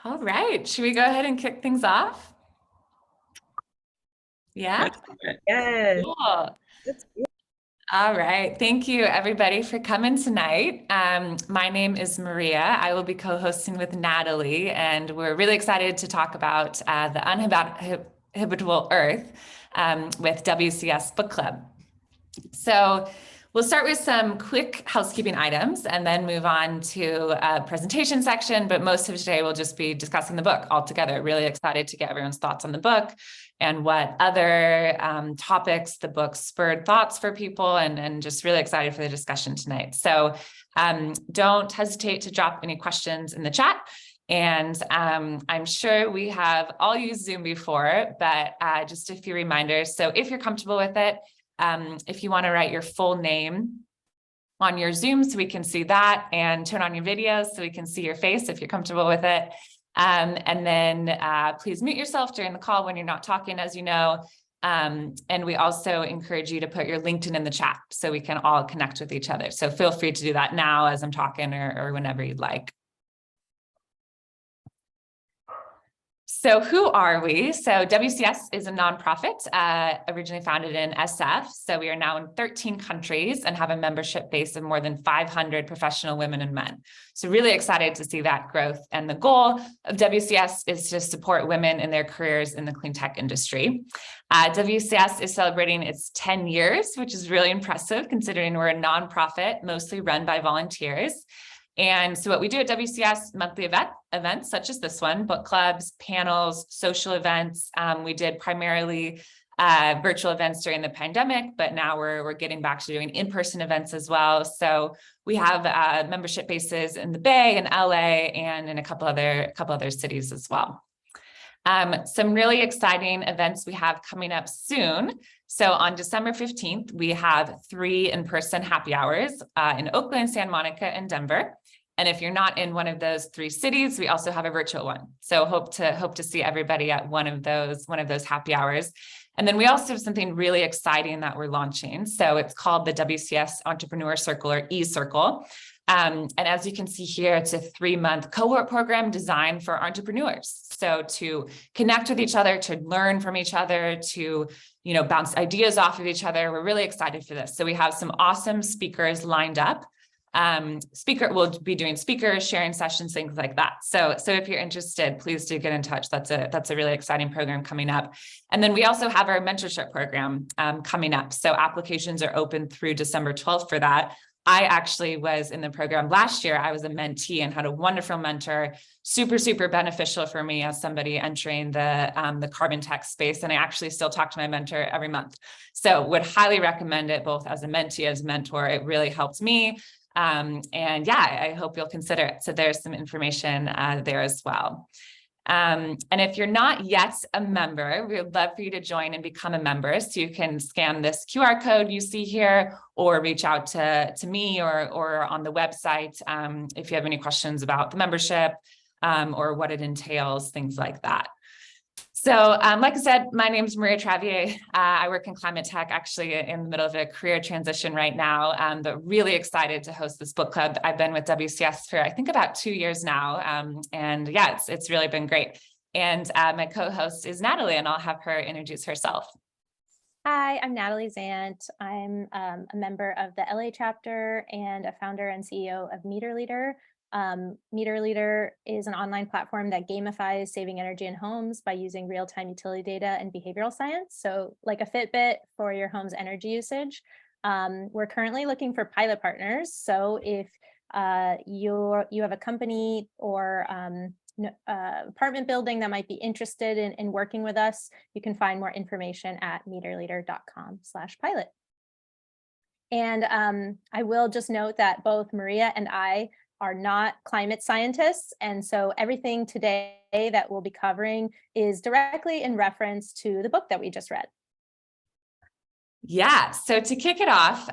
All right, should we go ahead and kick things off? Yeah, Let's do it. Yes. cool. That's good. All right, thank you everybody for coming tonight. My name is Maria. I will be co-hosting with Natalie, and we're really excited to talk about the Uninhabitable Earth with WCS Book Club. So we'll start with some quick housekeeping items and then move on to a presentation section, but most of today we'll just be discussing the book altogether. Really excited to get everyone's thoughts on the book and what other topics the book spurred thoughts for people, and just really excited for the discussion tonight. So don't hesitate to drop any questions in the chat. And I'm sure we have all used Zoom before, but just a few reminders. So if you're comfortable with it, if you want to write your full name on your Zoom so we can see that, and turn on your video so we can see your face if you're comfortable with it. And then please mute yourself during the call when you're not talking, as you know. And we also encourage you to put your LinkedIn in the chat so we can all connect with each other. So feel free to do that now as I'm talking or whenever you'd like. So who are we? So WCS is a nonprofit originally founded in SF. So we are now in 13 countries and have a membership base of more than 500 professional women and men. So really excited to see that growth. And the goal of WCS is to support women in their careers in the clean tech industry. WCS is celebrating its 10 years, which is really impressive considering we're a nonprofit, mostly run by volunteers. And so what we do at WCS, monthly events such as this one, book clubs, panels, social events. We did primarily virtual events during the pandemic, but now we're getting back to doing in-person events as well. So we have membership bases in the Bay and LA and in a couple other cities as well. Some really exciting events we have coming up soon. So on December 15th, we have 3 in-person happy hours in Oakland, Santa Monica, and Denver. And if you're not in one of those 3 cities, we also have a virtual one. So hope to see everybody at one of those happy hours. And then we also have something really exciting that we're launching. So it's called the WCS Entrepreneur Circle, or E-Circle. And as you can see here, it's a 3-month cohort program designed for entrepreneurs. So to connect with each other, to learn from each other, to bounce ideas off of each other. We're really excited for this. So we have some awesome speakers lined up. We'll be doing speakers, sharing sessions, things like that. So if you're interested, please do get in touch. That's a really exciting program coming up. And then we also have our mentorship program coming up. So applications are open through December 12th for that. I actually was in the program last year. I was a mentee and had a wonderful mentor, super, super beneficial for me as somebody entering the carbon tech space. And I actually still talk to my mentor every month. So would highly recommend it both as a mentee, as a mentor. It really helped me. And yeah, I hope you'll consider it. So there's some information there as well. And if you're not yet a member, we would love for you to join and become a member. So you can scan this QR code you see here, or reach out to me or on the website if you have any questions about the membership or what it entails, things like that. So like I said, my name is Maria Travier. I work in climate tech, actually in the middle of a career transition right now, but really excited to host this book club. I've been with WCS for, I think, about 2 years now. And yeah, it's really been great. And my co-host is Natalie, and I'll have her introduce herself. Hi, I'm Natalie Zandt. I'm a member of the LA chapter and a founder and CEO of MeterLeader. MeterLeader is an online platform that gamifies saving energy in homes by using real-time utility data and behavioral science. So like a Fitbit for your home's energy usage. We're currently looking for pilot partners. So if you have a company or apartment building that might be interested in working with us, you can find more information at meterleader.com/pilot. And I will just note that both Maria and I are not climate scientists. And so everything today that we'll be covering is directly in reference to the book that we just read. Yeah, so to kick it off,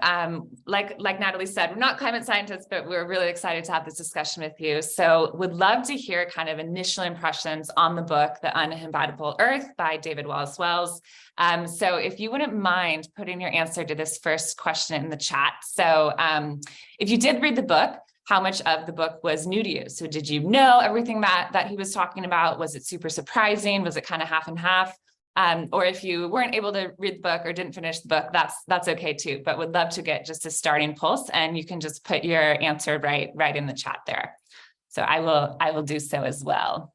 like Natalie said, we're not climate scientists, but we're really excited to have this discussion with you. So would love to hear kind of initial impressions on the book, The Uninhabitable Earth by David Wallace-Wells. So if you wouldn't mind putting your answer to this first question in the chat. So if you did read the book, how much of the book was new to you? So did you know everything that he was talking about? Was it super surprising? Was it kind of half and half? Or if you weren't able to read the book or didn't finish the book, that's okay too, but would love to get just a starting pulse, and you can just put your answer right in the chat there. So I will do so as well.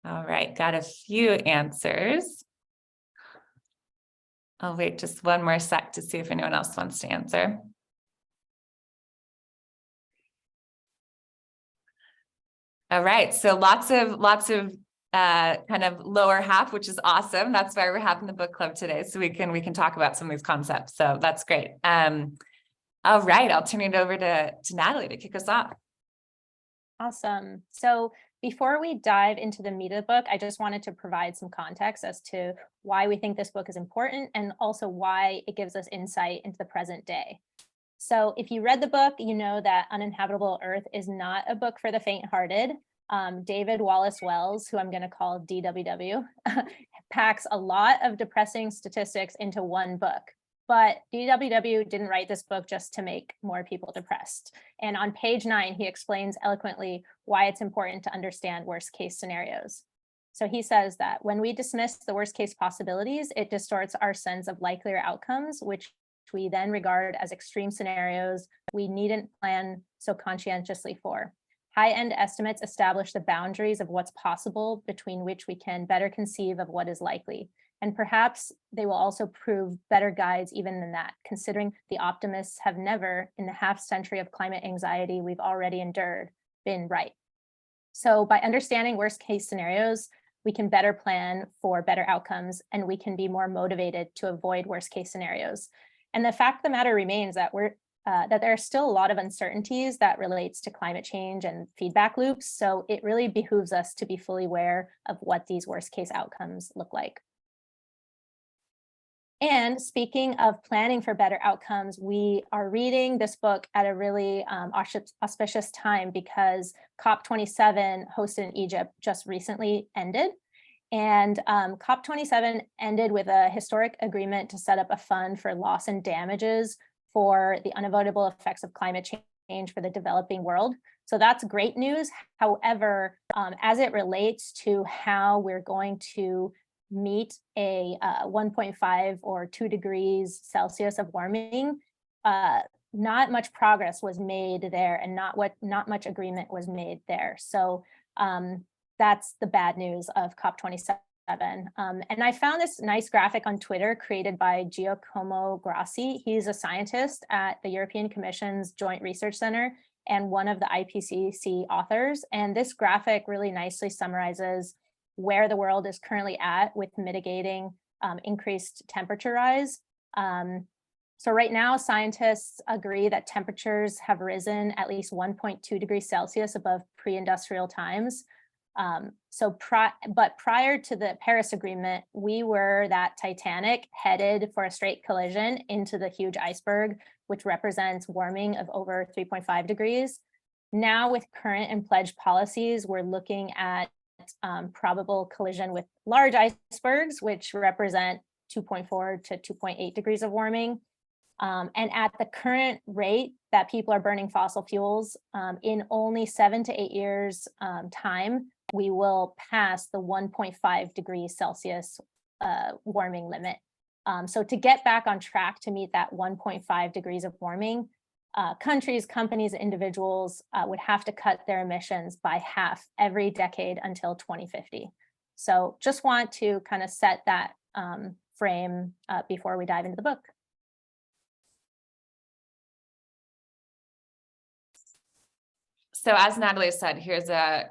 All right, got a few answers. I'll wait just one more sec to see if anyone else wants to answer. All right, so lots of kind of lower half, which is awesome. That's why we're having the book club today, so we can talk about some of these concepts. So that's great. All right, I'll turn it over to Natalie to kick us off. Awesome. So before we dive into the meat of the book, I just wanted to provide some context as to why we think this book is important, and also why it gives us insight into the present day. So if you read the book, you know that Uninhabitable Earth is not a book for the faint-hearted. David Wallace-Wells, who I'm going to call DWW, packs a lot of depressing statistics into one book. But DWW didn't write this book just to make more people depressed. And on page 9, he explains eloquently why it's important to understand worst case scenarios. So he says that when we dismiss the worst case possibilities, it distorts our sense of likelier outcomes, which we then regard as extreme scenarios we needn't plan so conscientiously for. High-end estimates establish the boundaries of what's possible, between which we can better conceive of what is likely. And perhaps they will also prove better guides even than that, considering the optimists have never, in the half century of climate anxiety we've already endured, been right. So by understanding worst case scenarios, we can better plan for better outcomes, and we can be more motivated to avoid worst case scenarios. And the fact of the matter remains that that there are still a lot of uncertainties that relates to climate change and feedback loops. So it really behooves us to be fully aware of what these worst case outcomes look like. And speaking of planning for better outcomes, we are reading this book at a really auspicious time, because COP27 hosted in Egypt just recently ended. And COP27 ended with a historic agreement to set up a fund for loss and damages for the unavoidable effects of climate change for the developing world. So that's great news. However, as it relates to how we're going to meet a 1.5 or 2 degrees Celsius of warming, not much progress was made there, and not much agreement was made there. So that's the bad news of COP27. And I found this nice graphic on Twitter created by Giacomo Grassi. He's a scientist at the European Commission's Joint Research Center and one of the IPCC authors. And this graphic really nicely summarizes where the world is currently at with mitigating increased temperature rise. So right now, scientists agree that temperatures have risen at least 1.2 degrees Celsius above pre-industrial times. But prior to the Paris Agreement, we were that Titanic headed for a straight collision into the huge iceberg, which represents warming of over 3.5 degrees. Now, with current and pledged policies, we're looking at probable collision with large icebergs, which represent 2.4 to 2.8 degrees of warming. And at the current rate that people are burning fossil fuels, in only 7 to 8 years time, we will pass the 1.5 degrees Celsius warming limit. So to get back on track to meet that 1.5 degrees of warming, countries, companies, individuals would have to cut their emissions by half every decade until 2050. So just want to kind of set that frame before we dive into the book. So as Natalie said, here's a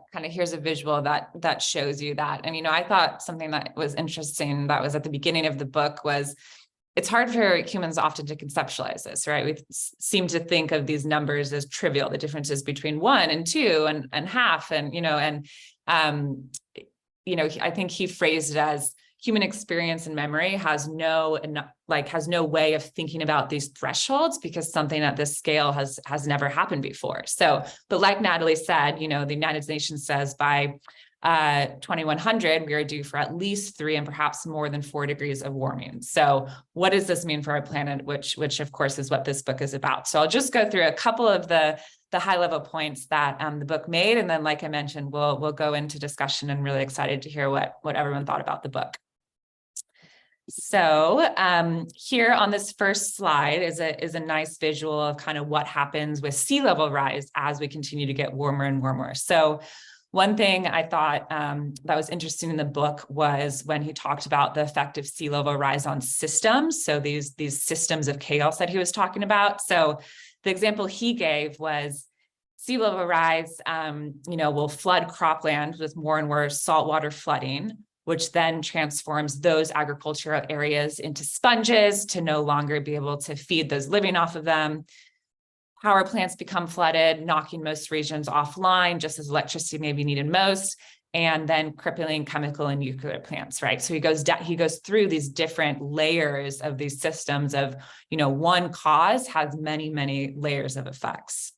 visual that shows you that. And, I thought something that was interesting that was at the beginning of the book was, it's hard for humans often to conceptualize this, right? We seem to think of these numbers as trivial, the differences between 1 and 2 and half. And, I think he phrased it as, human experience and memory has no way of thinking about these thresholds, because something at this scale has never happened before. So, but like Natalie said, the United Nations says by 2100, we are due for at least 3 and perhaps more than 4 degrees of warming. So what does this mean for our planet, which of course is what this book is about. So I'll just go through a couple of the high level points that the book made. And then, like I mentioned, we'll go into discussion, and really excited to hear what everyone thought about the book. So here on this first slide is a nice visual of kind of what happens with sea level rise as we continue to get warmer and warmer. So one thing I thought that was interesting in the book was when he talked about the effect of sea level rise on systems. So these systems of chaos that he was talking about. So the example he gave was sea level rise, will flood cropland with more and more saltwater flooding, which then transforms those agricultural areas into sponges to no longer be able to feed those living off of them. Power plants become flooded, knocking most regions offline, just as electricity may be needed most, and then crippling chemical and nuclear plants, right? So he goes through these different layers of these systems of, one cause has many, many layers of effects.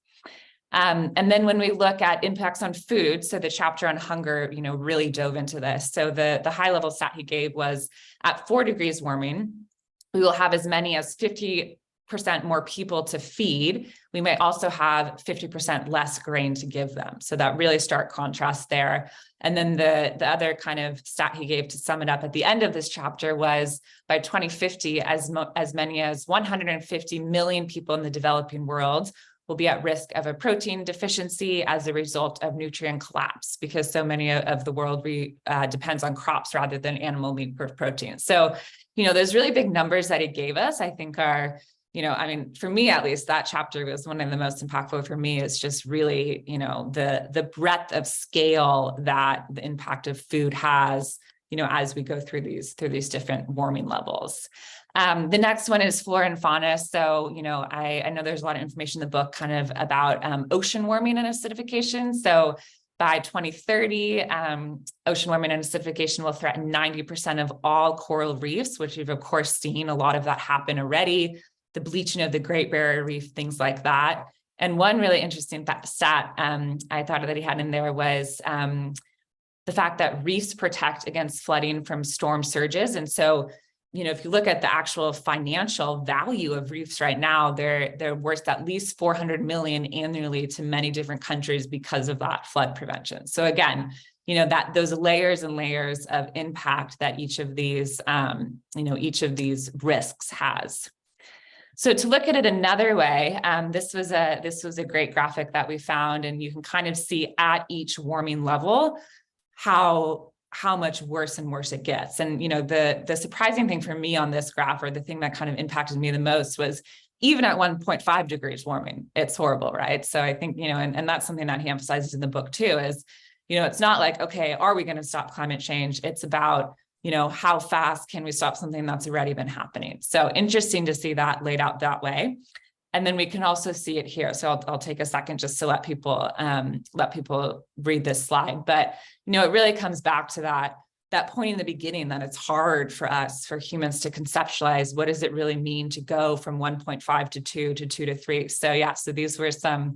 And then when we look at impacts on food, so the chapter on hunger, really dove into this. So the high level stat he gave was at 4 degrees warming, we will have as many as 50% more people to feed. We might also have 50% less grain to give them. So that really stark contrast there. And then the other kind of stat he gave to sum it up at the end of this chapter was by 2050, as many as 150 million people in the developing world will be at risk of a protein deficiency as a result of nutrient collapse, because so many of the world depends on crops rather than animal meat for protein. So, those really big numbers that he gave us, I think are, for me, at least, that chapter was one of the most impactful for me. Is just really, the breadth of scale that the impact of food has, as we go through these different warming levels. The next one is flora and fauna. So, I know there's a lot of information in the book kind of about ocean warming and acidification. So by 2030, ocean warming and acidification will threaten 90% of all coral reefs, which we've of course seen a lot of that happen already. The bleaching of the Great Barrier Reef, things like that. And one really interesting stat I thought that he had in there was the fact that reefs protect against flooding from storm surges. And so, if you look at the actual financial value of reefs right now, they're worth at least 400 million annually to many different countries because of that flood prevention. So again, that those layers and layers of impact that each of these risks has. So to look at it another way, this was a great graphic that we found, and you can kind of see at each warming level how much worse and worse it gets. And the surprising thing for me on this graph, or the thing that kind of impacted me the most, was even at 1.5 degrees warming, it's horrible, right? So I think and that's something that he emphasizes in the book too, is it's not like, okay, are we going to stop climate change? It's about how fast can we stop something that's already been happening? So interesting to see that laid out that way. And then we can also see it here. So I'll take a second just to let people read this slide. But it really comes back to that point in the beginning, that it's hard for humans to conceptualize what does it really mean to go from 1.5 to 2 to 2 to 3. So yeah, so these were some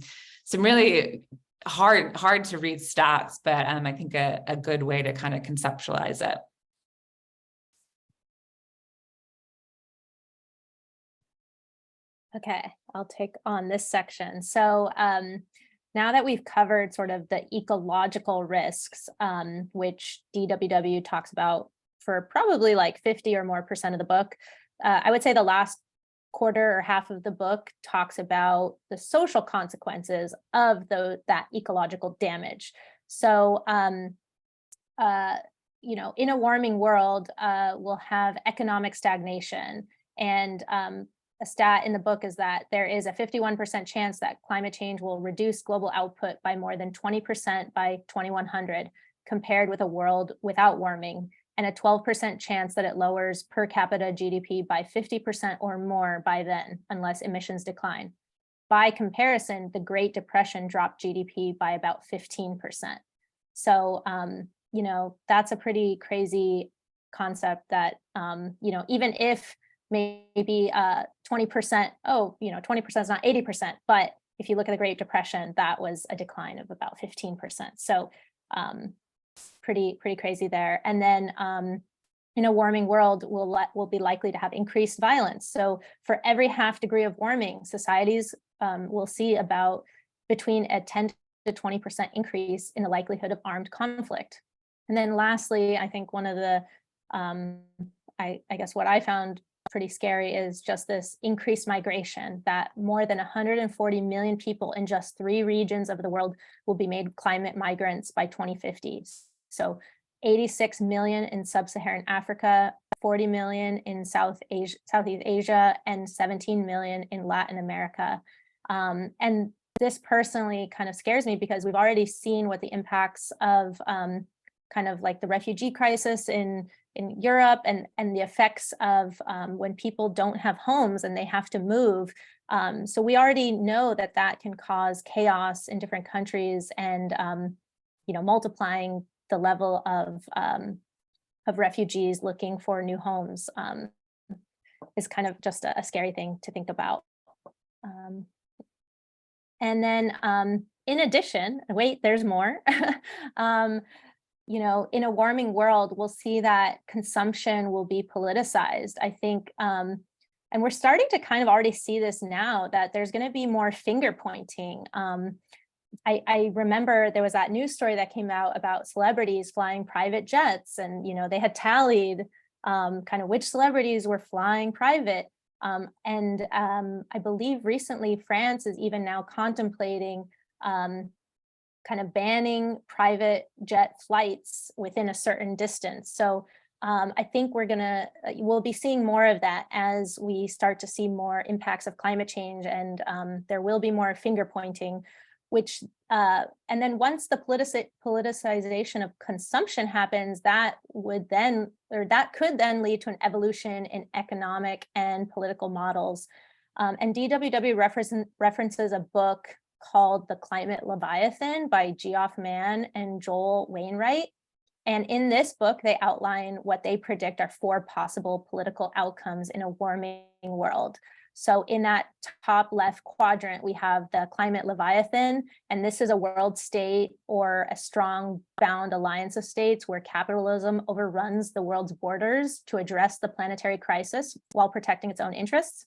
really hard to read stats, but I think a good way to kind of conceptualize it. Okay, I'll take on this section. So now that we've covered sort of the ecological risks, which DWW talks about for probably like 50% or more of the book, I would say the last quarter or half of the book talks about the social consequences of that ecological damage. So, in a warming world, we'll have economic stagnation, and a stat in the book is that there is a 51% chance that climate change will reduce global output by more than 20% by 2100, compared with a world without warming, and a 12% chance that it lowers per capita GDP by 50% or more by then, unless emissions decline. By comparison, the Great Depression dropped GDP by about 15%. So, that's a pretty crazy concept that, even if maybe 20%, 20% is not 80%, but if you look at the Great Depression, that was a decline of about 15%. So pretty crazy there. And then in a warming world, we'll be likely to have increased violence. So for every half degree of warming, societies will see about between a 10 to 20% increase in the likelihood of armed conflict. And then lastly, I think one of the, I guess what I found pretty scary is just this increased migration, that more than 140 million people in just 3 regions of the world will be made climate migrants by 2050. So 86 million in sub-Saharan Africa, 40 million in Southeast Asia, and 17 million in Latin America. And this personally kind of scares me because we've already seen what the impacts of kind of like the refugee crisis in Europe and the effects of when people don't have homes and they have to move. So we already know that can cause chaos in different countries, and multiplying the level of refugees looking for new homes is kind of just a scary thing to think about. And then in addition, wait, there's more. In a warming world, we'll see that consumption will be politicized, I think. And we're starting to kind of already see this now, that there's going to be more finger pointing. I remember there was that news story that came out about celebrities flying private jets, and they had tallied kind of which celebrities were flying private. And I believe recently France is even now contemplating kind of banning private jet flights within a certain distance. So I think we'll be seeing more of that as we start to see more impacts of climate change, and there will be more finger pointing, which, and then once the politicization of consumption happens, that could then lead to an evolution in economic and political models. And DWW references a book called The Climate Leviathan by Geoff Mann and Joel Wainwright. And in this book, they outline what they predict are 4 possible political outcomes in a warming world. So in that top left quadrant, we have the climate Leviathan, and this is a world state or a strong bound alliance of states where capitalism overruns the world's borders to address the planetary crisis while protecting its own interests.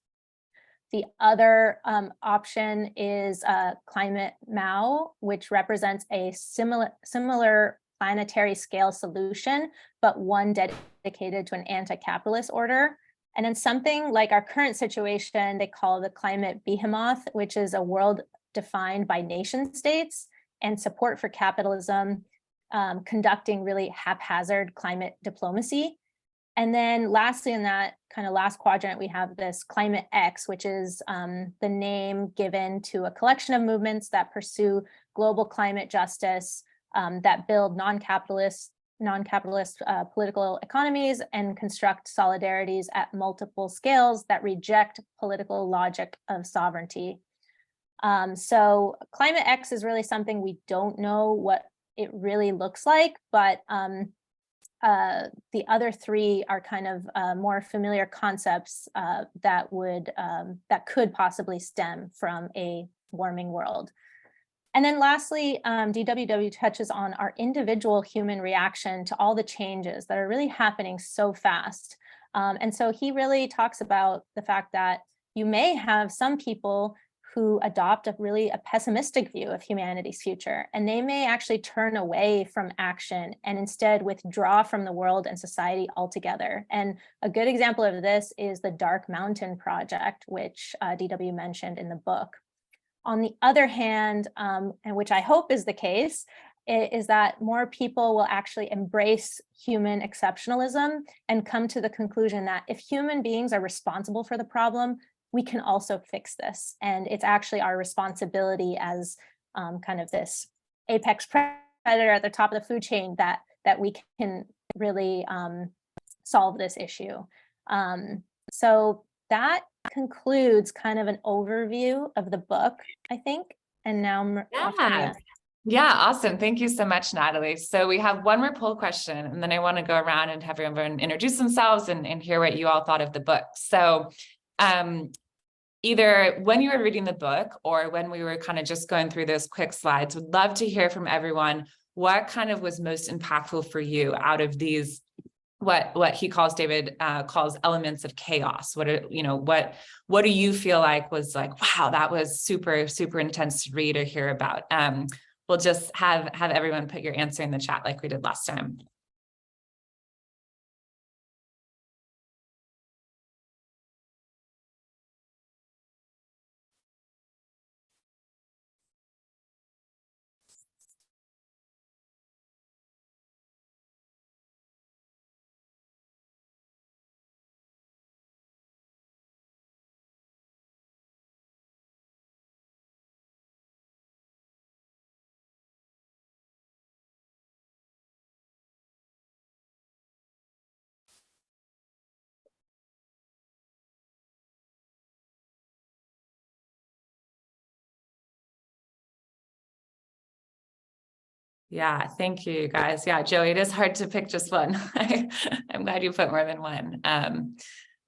The other option is climate Mao, which represents a similar planetary scale solution, but one dedicated to an anti-capitalist order. And then something like our current situation, they call the climate behemoth, which is a world defined by nation states and support for capitalism, conducting really haphazard climate diplomacy. And then lastly, in that kind of last quadrant, we have this climate X, which is the name given to a collection of movements that pursue global climate justice, that build non-capitalist political economies and construct solidarities at multiple scales that reject political logic of sovereignty. So climate X is really something we don't know what it really looks like, but the other 3 are kind of more familiar concepts that could possibly stem from a warming world. And then lastly, DWW touches on our individual human reaction to all the changes that are really happening so fast. And so he really talks about the fact that you may have some people who adopt a pessimistic view of humanity's future, and they may actually turn away from action and instead withdraw from the world and society altogether. And a good example of this is the Dark Mountain Project, which DW mentioned in the book. On the other hand, and which I hope is the case, is that more people will actually embrace human exceptionalism and come to the conclusion that if human beings are responsible for the problem, we can also fix this. And it's actually our responsibility as kind of this apex predator at the top of the food chain that we can really solve this issue. So that concludes kind of an overview of the book, I think. And now I'm off to Mia. Yeah, awesome. Thank you so much, Natalie. So we have one more poll question, and then I want to go around and have everyone introduce themselves and hear what you all thought of the book. So either when you were reading the book or when we were kind of just going through those quick slides, would love to hear from everyone what kind of was most impactful for you out of these, what he calls, David calls elements of chaos. What do you feel like was like, wow, that was super, super intense to read or hear about? We'll just have everyone put your answer in the chat like we did last time. Yeah, thank you, guys. Yeah, Joey, it is hard to pick just one. I'm glad you put more than one.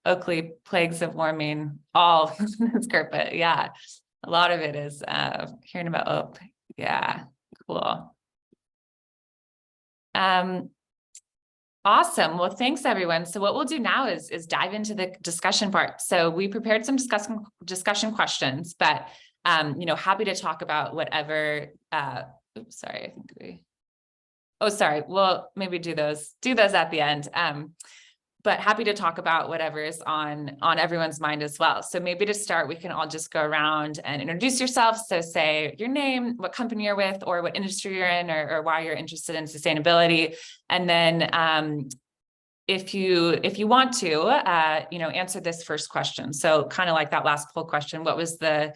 Oakley, plagues of warming, all this carpet. Yeah, a lot of it is hearing about oak. Yeah, cool. Awesome. Well, thanks everyone. So what we'll do now is dive into the discussion part. So we prepared some discussion questions, but happy to talk about whatever. Oops, sorry. I think we. Oh, sorry. Well, maybe do those at the end. But happy to talk about whatever is on everyone's mind as well. So maybe to start, we can all just go around and introduce yourself. So say your name, what company you're with, or what industry you're in, or why you're interested in sustainability. And then if you want to, answer this first question. So kind of like that last poll question, what was the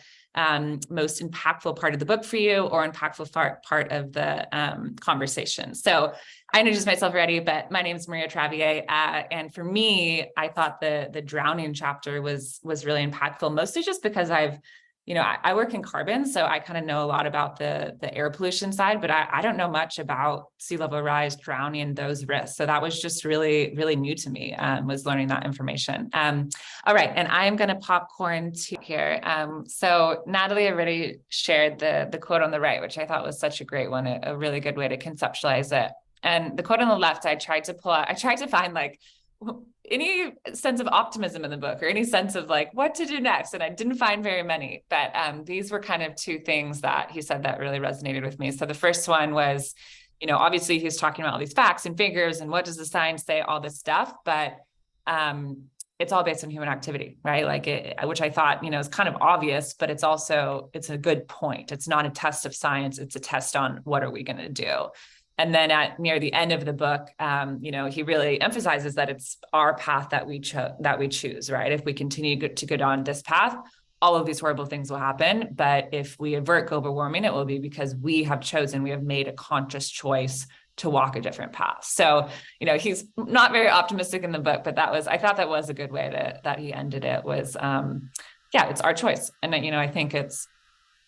most impactful part of the book for you, or impactful part of the conversation? So I introduced myself already, but my name is Maria Travier. And for me, I thought the drowning chapter was really impactful, mostly just because I work in carbon, so I kind of know a lot about the air pollution side, but I don't know much about sea level rise, drowning, those risks. So that was just really, really new to me, was learning that information. All right, and I am going to popcorn to here. So Natalie already shared the quote on the right, which I thought was such a great one, a really good way to conceptualize it. And the quote on the left, I tried to find like any sense of optimism in the book, or any sense of like what to do next. And I didn't find very many, but these were kind of two things that he said that really resonated with me. So the first one was, obviously he's talking about all these facts and figures and what does the science say, all this stuff, but it's all based on human activity, right? Like which I thought, is kind of obvious, but it's a good point. It's not a test of science. It's a test on what are we going to do? And then near the end of the book, he really emphasizes that it's our path that we choose, right? If we continue to go down this path, all of these horrible things will happen. But if we avert global warming, it will be because we have made a conscious choice to walk a different path. So, he's not very optimistic in the book, but I thought that was a good way that he ended it was, it's our choice. And, I think it's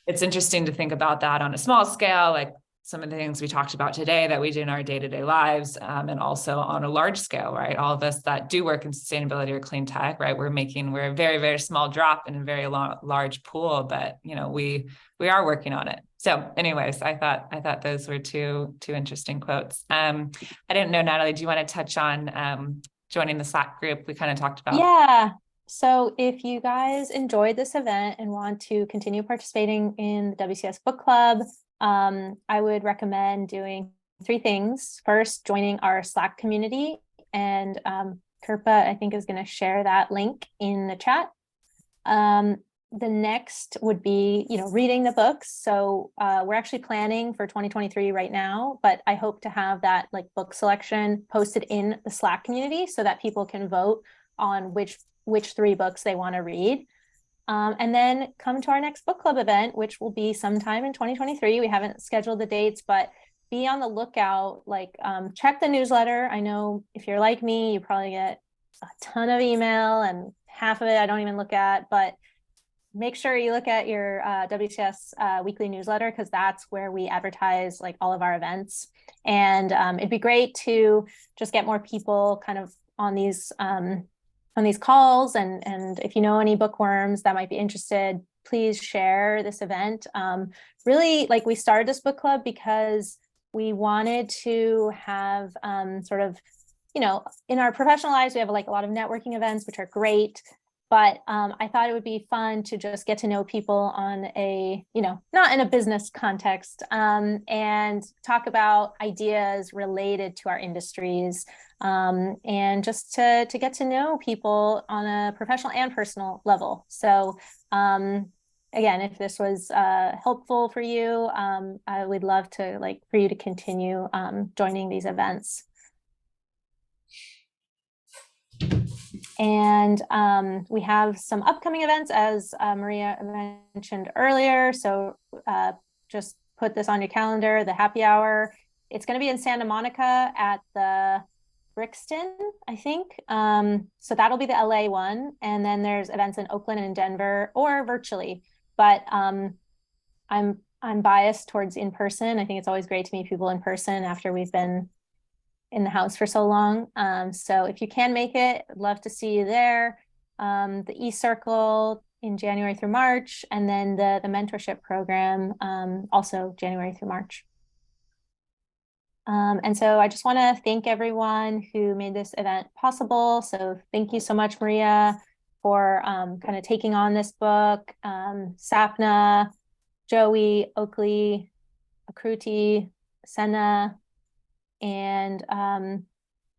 interesting to think about that on a small scale, like some of the things we talked about today that we do in our day-to-day lives, and also on a large scale, right? All of us that do work in sustainability or clean tech, right? We're a very, very small drop in a very large pool, but we are working on it. So anyways, I thought those were two interesting quotes. I didn't know, Natalie, do you want to touch on joining the Slack group we kind of talked about? Yeah. So if you guys enjoyed this event and want to continue participating in the WCS book club, I would recommend doing 3 things. First, joining our Slack community, and Kirpa, I think, is going to share that link in the chat. The next would be, reading the books. So we're actually planning for 2023 right now, but I hope to have that book selection posted in the Slack community so that people can vote on which 3 books they want to read. And then come to our next book club event, which will be sometime in 2023. We haven't scheduled the dates, but be on the lookout, check the newsletter. I know if you're like me, you probably get a ton of email, and half of it I don't even look at, but make sure you look at your WCS weekly newsletter, because that's where we advertise like all of our events. And it'd be great to just get more people kind of on these calls. And if you know any bookworms that might be interested, please share this event. Really, like, we started this book club because we wanted to have sort of, you know, in our professional lives, we have like a lot of networking events, which are great. But I thought it would be fun to just get to know people on a, you know, not in a business context, and talk about ideas related to our industries, and just to get to know people on a professional and personal level. So again, if this was helpful for you, I would love to for you to continue joining these events. And we have some upcoming events, as Maria mentioned earlier. So just put this on your calendar, the happy hour. It's going to be in Santa Monica at the Brixton, I think. So that'll be the LA one. And then there's events in Oakland and Denver, or virtually. But I'm biased towards in person. I think it's always great to meet people in person after we've been in the house for so long. So if you can make it, I'd love to see you there. The e-circle in January through March, and then the mentorship program also January through March. And so I just want to thank everyone who made this event possible. So thank you so much, Maria, for kind of taking on this book. Sapna, Joey, Oakley, Akruti, Senna, and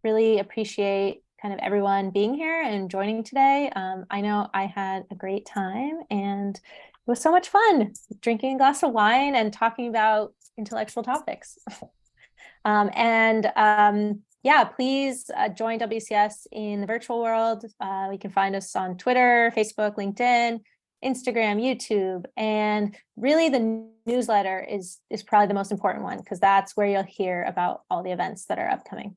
really appreciate kind of everyone being here and joining today. I know I had a great time, and it was so much fun drinking a glass of wine and talking about intellectual topics. Yeah, please join WCS in the virtual world. You can find us on Twitter, Facebook, LinkedIn, Instagram, YouTube, and really the newsletter is probably the most important one, because that's where you'll hear about all the events that are upcoming.